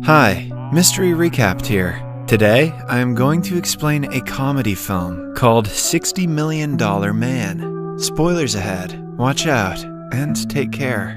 Hi, Mystery Recapped here. Today, I am going to explain a comedy film called $60 Million Man. Spoilers ahead, watch out, and take care.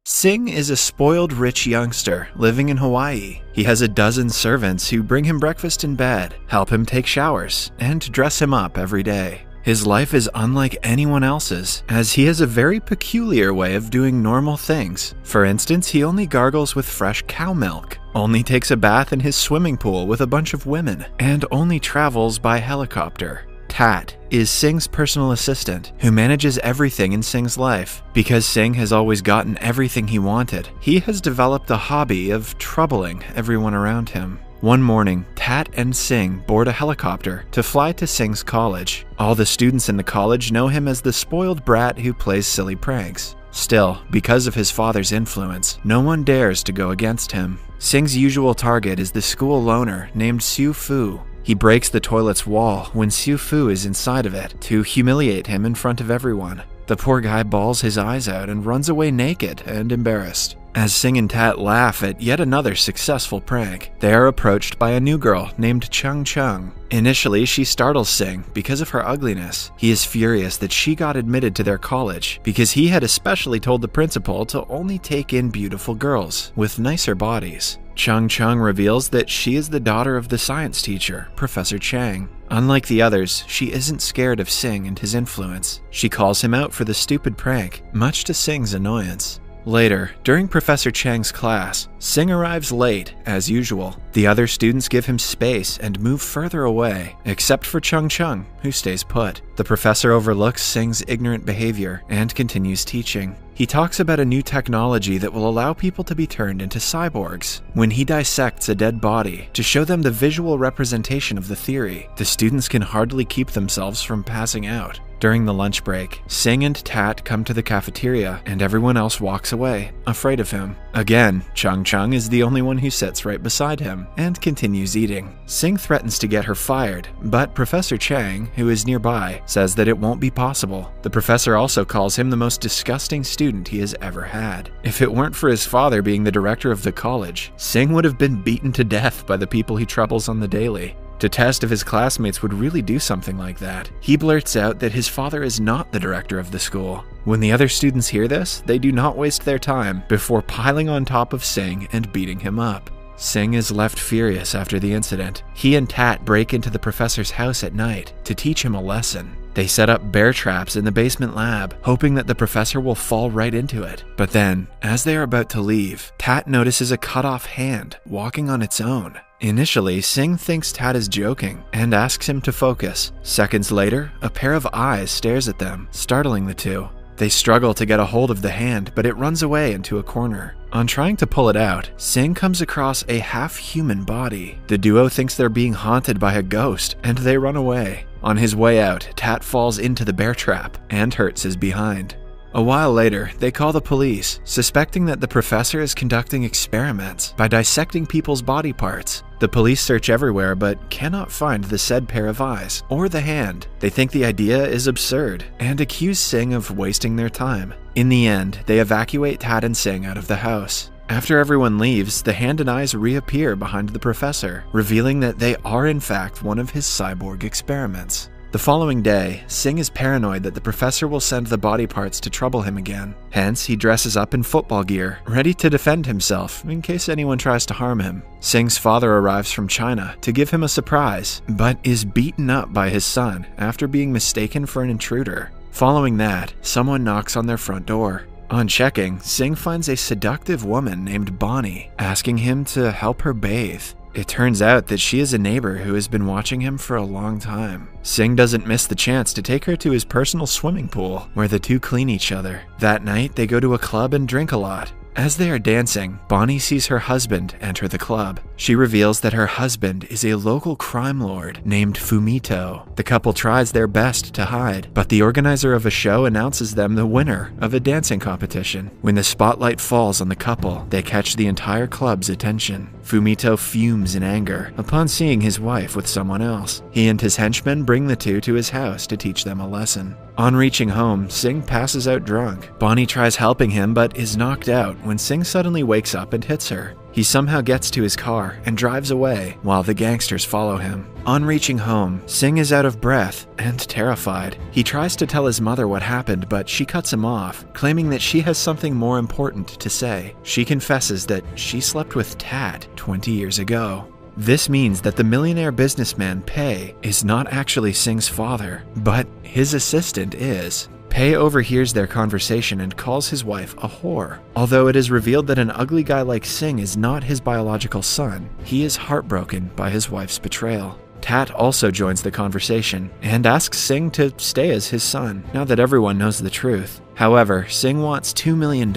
Sing is a spoiled rich youngster living in Hawaii. He has a dozen servants who bring him breakfast in bed, help him take showers, and dress him up every day. His life is unlike anyone else's, as he has a very peculiar way of doing normal things. For instance, he only gargles with fresh cow milk, only takes a bath in his swimming pool with a bunch of women, and only travels by helicopter. Tat is Sing's personal assistant, who manages everything in Sing's life. Because Sing has always gotten everything he wanted, he has developed the hobby of troubling everyone around him. One morning, Tat and Sing board a helicopter to fly to Sing's college. All the students in the college know him as the spoiled brat who plays silly pranks. Still, because of his father's influence, no one dares to go against him. Sing's usual target is the school loner named Siu Fu. He breaks the toilet's wall when Siu Fu is inside of it to humiliate him in front of everyone. The poor guy bawls his eyes out and runs away naked and embarrassed. As Sing and Tat laugh at yet another successful prank, they are approached by a new girl named Chung Chung. Initially, she startles Sing because of her ugliness. He is furious that she got admitted to their college because he had especially told the principal to only take in beautiful girls with nicer bodies. Chung Chung reveals that she is the daughter of the science teacher, Professor Chang. Unlike the others, she isn't scared of Sing and his influence. She calls him out for the stupid prank, much to Sing's annoyance. Later, during Professor Chang's class, Sing arrives late, as usual. The other students give him space and move further away, except for Chung Chung, who stays put. The professor overlooks Sing's ignorant behavior and continues teaching. He talks about a new technology that will allow people to be turned into cyborgs. When he dissects a dead body to show them the visual representation of the theory, the students can hardly keep themselves from passing out. During the lunch break, Sing and Tat come to the cafeteria and everyone else walks away, afraid of him. Again, Chung Chung is the only one who sits right beside him and continues eating. Sing threatens to get her fired, but Professor Chang, who is nearby, says that it won't be possible. The professor also calls him the most disgusting student he has ever had. If it weren't for his father being the director of the college, Sing would have been beaten to death by the people he troubles on the daily. To test if his classmates would really do something like that, he blurts out that his father is not the director of the school. When the other students hear this, they do not waste their time before piling on top of Sing and beating him up. Sing is left furious after the incident. He and Tat break into the professor's house at night to teach him a lesson. They set up bear traps in the basement lab, hoping that the professor will fall right into it. But then, as they are about to leave, Tat notices a cut-off hand walking on its own. Initially, Sing thinks Tat is joking and asks him to focus. Seconds later, a pair of eyes stares at them, startling the two. They struggle to get a hold of the hand, but it runs away into a corner. On trying to pull it out, Sing comes across a half-human body. The duo thinks they're being haunted by a ghost, and they run away. On his way out, Tat falls into the bear trap and hurts his behind. A while later, they call the police, suspecting that the professor is conducting experiments by dissecting people's body parts. The police search everywhere but cannot find the said pair of eyes or the hand. They think the idea is absurd and accuse Sing of wasting their time. In the end, they evacuate Tat and Sing out of the house. After everyone leaves, the hand and eyes reappear behind the professor, revealing that they are in fact one of his cyborg experiments. The following day, Sing is paranoid that the professor will send the body parts to trouble him again. Hence, he dresses up in football gear, ready to defend himself in case anyone tries to harm him. Sing's father arrives from China to give him a surprise, but is beaten up by his son after being mistaken for an intruder. Following that, someone knocks on their front door. On checking, Sing finds a seductive woman named Bonnie, asking him to help her bathe. It turns out that she is a neighbor who has been watching him for a long time. Sing doesn't miss the chance to take her to his personal swimming pool, where the two clean each other. That night, they go to a club and drink a lot. As they are dancing, Bonnie sees her husband enter the club. She reveals that her husband is a local crime lord named Fumito. The couple tries their best to hide, but the organizer of a show announces them the winner of a dancing competition. When the spotlight falls on the couple, they catch the entire club's attention. Fumito fumes in anger upon seeing his wife with someone else. He and his henchmen bring the two to his house to teach them a lesson. On reaching home, Sing passes out drunk. Bonnie tries helping him but is knocked out when Sing suddenly wakes up and hits her. He somehow gets to his car and drives away while the gangsters follow him. On reaching home, Sing is out of breath and terrified. He tries to tell his mother what happened, but she cuts him off, claiming that she has something more important to say. She confesses that she slept with Tat 20 years ago. This means that the millionaire businessman Pei is not actually Sing's father, but his assistant is. Pei overhears their conversation and calls his wife a whore. Although it is revealed that an ugly guy like Sing is not his biological son, he is heartbroken by his wife's betrayal. Tat also joins the conversation and asks Sing to stay as his son, now that everyone knows the truth. However, Sing wants $2 million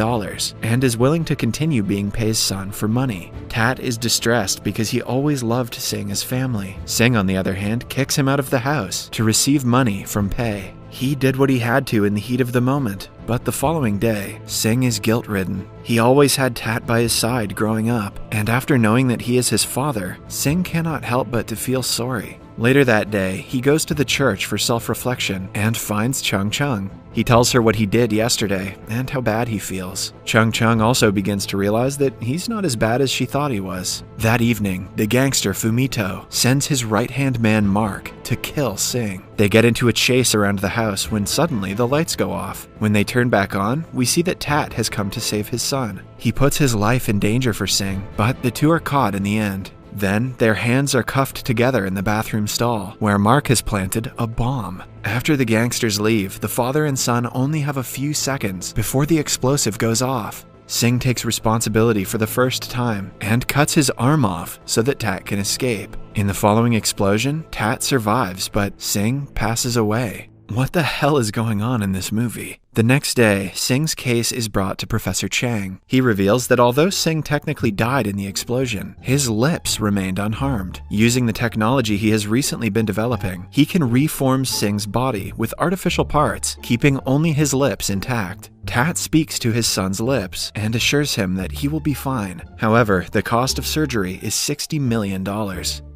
and is willing to continue being Pei's son for money. Tat is distressed because he always loved Sing as family. Sing, on the other hand, kicks him out of the house to receive money from Pei. He did what he had to in the heat of the moment, but the following day, Sing is guilt-ridden. He always had Tat by his side growing up, and after knowing that he is his father, Sing cannot help but to feel sorry. Later that day, he goes to the church for self-reflection and finds Chung Chung. He tells her what he did yesterday and how bad he feels. Chung Chung also begins to realize that he's not as bad as she thought he was. That evening, the gangster Fumito sends his right-hand man Mark to kill Sing. They get into a chase around the house when suddenly the lights go off. When they turn back on, we see that Tat has come to save his son. He puts his life in danger for Sing, but the two are caught in the end. Then, their hands are cuffed together in the bathroom stall, where Mark has planted a bomb. After the gangsters leave, the father and son only have a few seconds before the explosive goes off. Sing takes responsibility for the first time and cuts his arm off so that Tat can escape. In the following explosion, Tat survives, but Sing passes away. What the hell is going on in this movie? The next day, Sing's case is brought to Professor Chang. He reveals that although Sing technically died in the explosion, his lips remained unharmed. Using the technology he has recently been developing, he can reform Sing's body with artificial parts, keeping only his lips intact. Tat speaks to his son's lips and assures him that he will be fine. However, the cost of surgery is $60 million.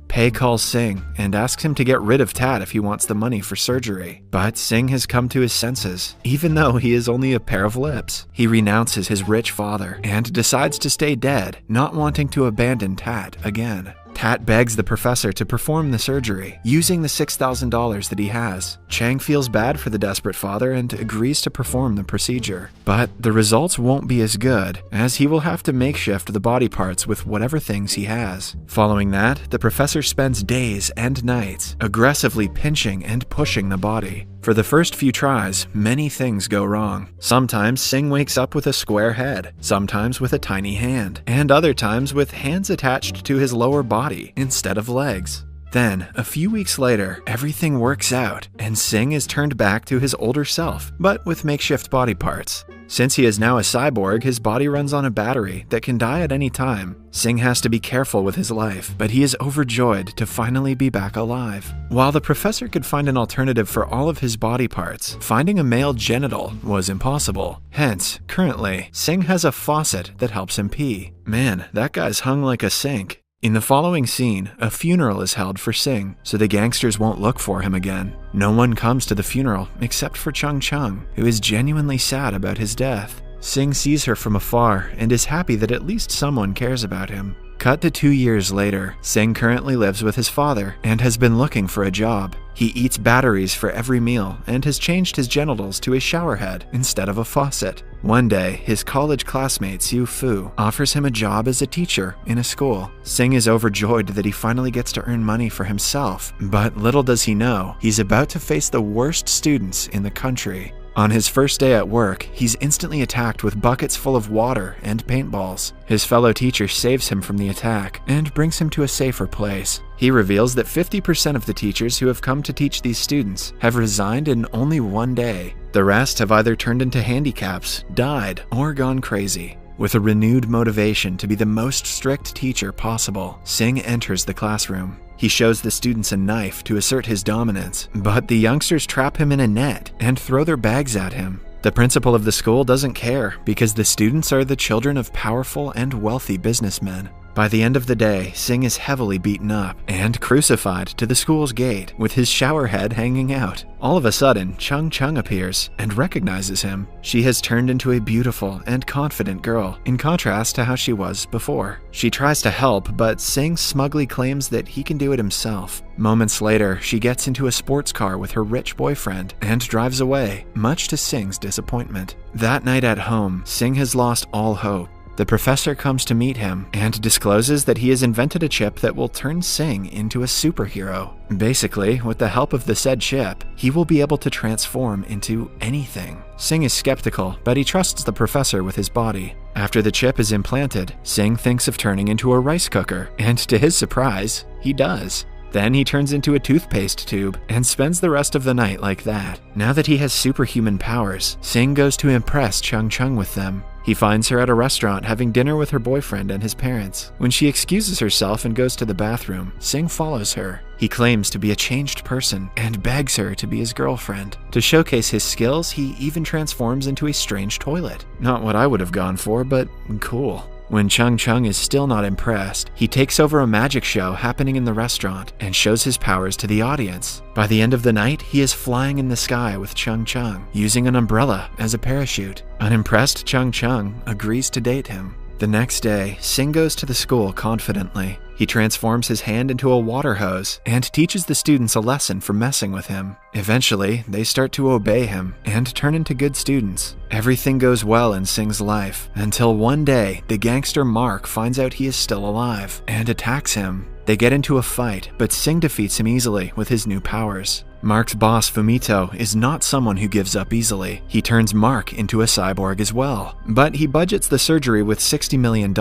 Pei calls Sing and asks him to get rid of Tat if he wants the money for surgery. But Sing has come to his senses, even though he is only a pair of lips. He renounces his rich father and decides to stay dead, not wanting to abandon Tat again. Tat begs the professor to perform the surgery, using the $6,000 that he has. Chang feels bad for the desperate father and agrees to perform the procedure. But the results won't be as good, as he will have to makeshift the body parts with whatever things he has. Following that, the professor spends days and nights aggressively pinching and pushing the body. For the first few tries, many things go wrong. Sometimes Sing wakes up with a square head, sometimes with a tiny hand, and other times with hands attached to his lower body instead of legs. Then, a few weeks later, everything works out, and Sing is turned back to his older self, but with makeshift body parts. Since he is now a cyborg, his body runs on a battery that can die at any time. Sing has to be careful with his life, but he is overjoyed to finally be back alive. While the professor could find an alternative for all of his body parts, finding a male genital was impossible. Hence, currently, Sing has a faucet that helps him pee. Man, that guy's hung like a sink. In the following scene, a funeral is held for Sing, so the gangsters won't look for him again. No one comes to the funeral except for Chung Chung, who is genuinely sad about his death. Sing sees her from afar and is happy that at least someone cares about him. Cut to 2 years later, Sing currently lives with his father and has been looking for a job. He eats batteries for every meal and has changed his genitals to a shower head instead of a faucet. One day, his college classmate Xiu Fu offers him a job as a teacher in a school. Sing is overjoyed that he finally gets to earn money for himself, but little does he know, he's about to face the worst students in the country. On his first day at work, he's instantly attacked with buckets full of water and paintballs. His fellow teacher saves him from the attack and brings him to a safer place. He reveals that 50% of the teachers who have come to teach these students have resigned in only one day. The rest have either turned into handicaps, died, or gone crazy. With a renewed motivation to be the most strict teacher possible, Sing enters the classroom. He shows the students a knife to assert his dominance, but the youngsters trap him in a net and throw their bags at him. The principal of the school doesn't care because the students are the children of powerful and wealthy businessmen. By the end of the day, Sing is heavily beaten up and crucified to the school's gate with his shower head hanging out. All of a sudden, Chung Chung appears and recognizes him. She has turned into a beautiful and confident girl, in contrast to how she was before. She tries to help, but Sing smugly claims that he can do it himself. Moments later, she gets into a sports car with her rich boyfriend and drives away, much to Sing's disappointment. That night at home, Sing has lost all hope. The professor comes to meet him and discloses that he has invented a chip that will turn Sing into a superhero. Basically, with the help of the said chip, he will be able to transform into anything. Sing is skeptical, but he trusts the professor with his body. After the chip is implanted, Sing thinks of turning into a rice cooker, and to his surprise, he does. Then he turns into a toothpaste tube and spends the rest of the night like that. Now that he has superhuman powers, Sing goes to impress Chung Chung with them. He finds her at a restaurant having dinner with her boyfriend and his parents. When she excuses herself and goes to the bathroom, Sing follows her. He claims to be a changed person and begs her to be his girlfriend. To showcase his skills, he even transforms into a strange toilet. Not what I would have gone for, but cool. When Chung Chung is still not impressed, he takes over a magic show happening in the restaurant and shows his powers to the audience. By the end of the night, he is flying in the sky with Chung Chung, using an umbrella as a parachute. Unimpressed, Chung Chung agrees to date him. The next day, Sing goes to the school confidently. He transforms his hand into a water hose and teaches the students a lesson for messing with him. Eventually, they start to obey him and turn into good students. Everything goes well in Sing's life until one day, the gangster Mark finds out he is still alive and attacks him. They get into a fight, but Sing defeats him easily with his new powers. Mark's boss, Fumito, is not someone who gives up easily. He turns Mark into a cyborg as well, but he budgets the surgery with $60 million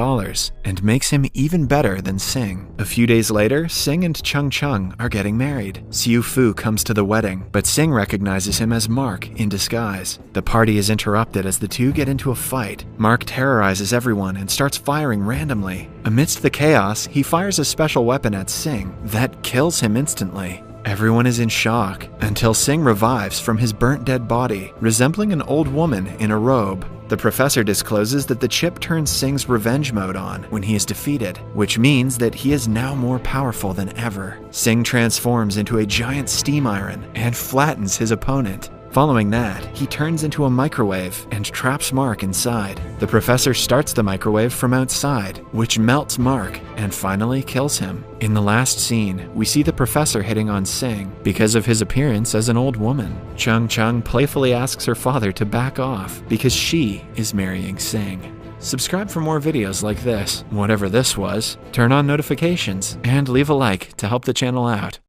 and makes him even better than Sing. A few days later, Sing and Chung Chung are getting married. Xiu Fu comes to the wedding, but Sing recognizes him as Mark in disguise. The party is interrupted as the two get into a fight. Mark terrorizes everyone and starts firing randomly. Amidst the chaos, he fires a special weapon at Sing that kills him instantly. Everyone is in shock until Sing revives from his burnt dead body, resembling an old woman in a robe. The professor discloses that the chip turns Sing's revenge mode on when he is defeated, which means that he is now more powerful than ever. Sing transforms into a giant steam iron and flattens his opponent. Following that, he turns into a microwave and traps Mark inside. The professor starts the microwave from outside, which melts Mark and finally kills him. In the last scene, we see the professor hitting on Sing because of his appearance as an old woman. Chung Chung playfully asks her father to back off because she is marrying Sing. Subscribe for more videos like this, whatever this was, turn on notifications, and leave a like to help the channel out.